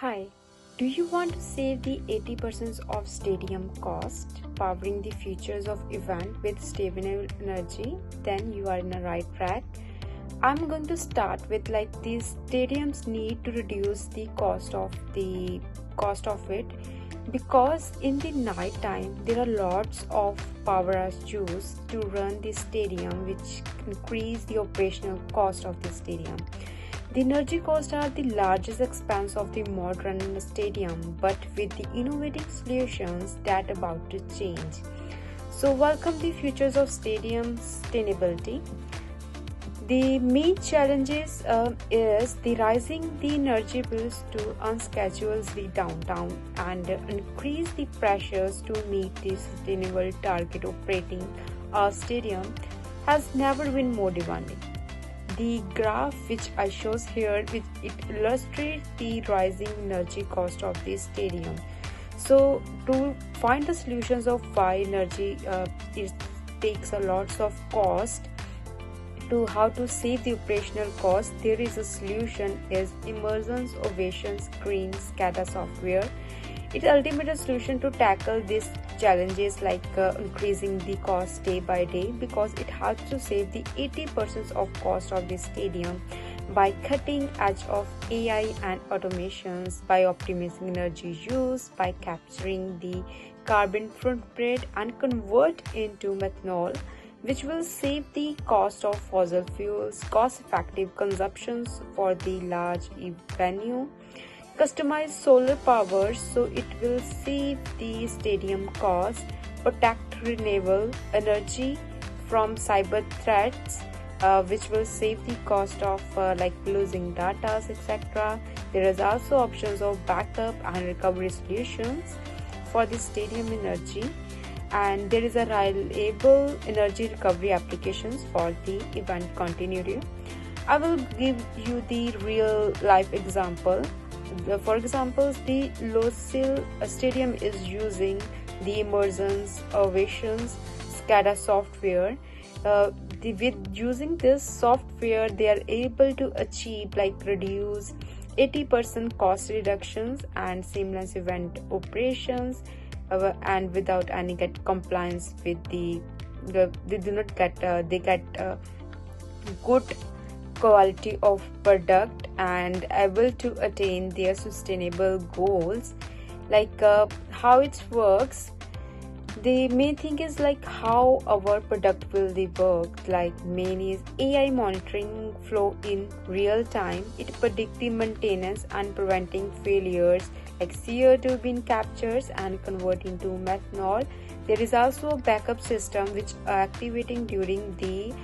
Hi, do you want to save the 80% of stadium cost, powering the futures of event with stable energy? Then you are in the right track. I'm going to start with these stadiums need to reduce the cost of it, because in the night time there are lots of power as used to run the stadium, which increase the operational cost of the stadium. The energy costs are the largest expense of the modern stadium, but with the innovative solutions that are about to change. So welcome the futures of stadium sustainability. The main challenges is the rising the energy bills to unschedule the downtime and increase the pressures to meet the sustainable target. Operating a stadium has never been more demanding. The graph which I shows here, it illustrates the rising energy cost of the stadium. So to find the solutions of why energy it takes a lots of cost to how to save the operational cost, there is a solution is Emerson's Ovation screen SCADA software. It's ultimate solution to tackle these challenges increasing the cost day by day, because it helps to save the 80% of cost of the stadium by cutting edge of AI and automations, by optimizing energy use, by capturing the carbon footprint and convert into methanol, which will save the cost of fossil fuels, cost-effective consumptions for the large venue, customize solar power, so it will save the stadium cost, protect renewable energy from cyber threats, which will save the cost of losing data, etc. There is also options of backup and recovery solutions for the stadium energy, and there is a reliable energy recovery applications for the event continuity. I will give you the real life example. For example, the Lusail Stadium is using the Emerson's Ovation's SCADA software. With using this software, they are able to achieve reduce 80% cost reductions and seamless event operations, and without any compliance with they do not get they get good quality of product and able to attain their sustainable goals. How it works, the main thing is how our product will work. Main is AI monitoring flow in real time. It predicts the maintenance and preventing failures, CO2 being captures and converting to methanol. There is also a backup system which activating during the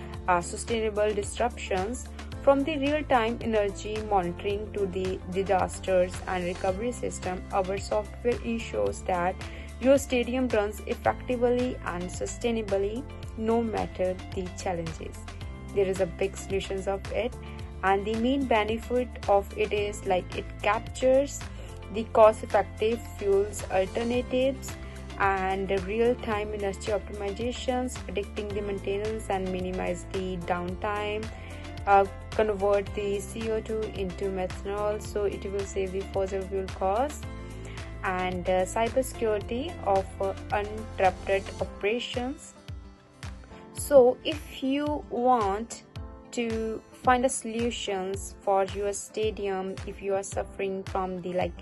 sustainable disruptions. From the real-time energy monitoring to the disasters and recovery system, our software ensures that your stadium runs effectively and sustainably no matter the challenges. There is a big solutions of it, and the main benefit of it is it captures the cost-effective fuels alternatives and real-time energy optimizations, predicting the maintenance and minimize the downtime, convert the CO2 into methanol, so it will save the fossil fuel costs, and cybersecurity of uninterrupted operations. So if you want to find a solutions for your stadium, if you are suffering from the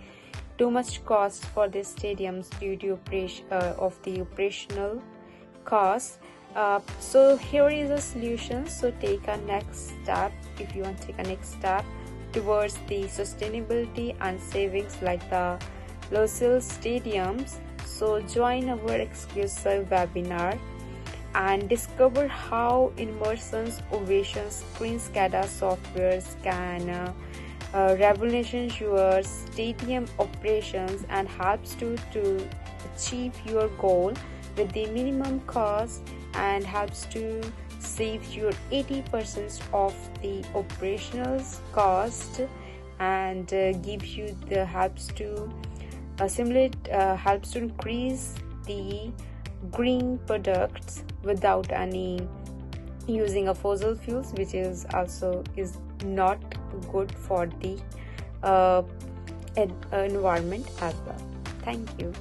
too much cost for the stadiums due to operational costs, so here is a solution. So take a next step if you want to take a next step towards the sustainability and savings like the Lusail Stadiums. So join our exclusive webinar and discover how Emerson's Ovation screen SCADA softwares can revolutionize your stadium operations and helps to achieve your goal with the minimum cost, and helps to save your 80% of the operational cost, and gives you the helps to helps to increase the green products without any using a fossil fuels, which is also is not good for the environment as well. Thank you.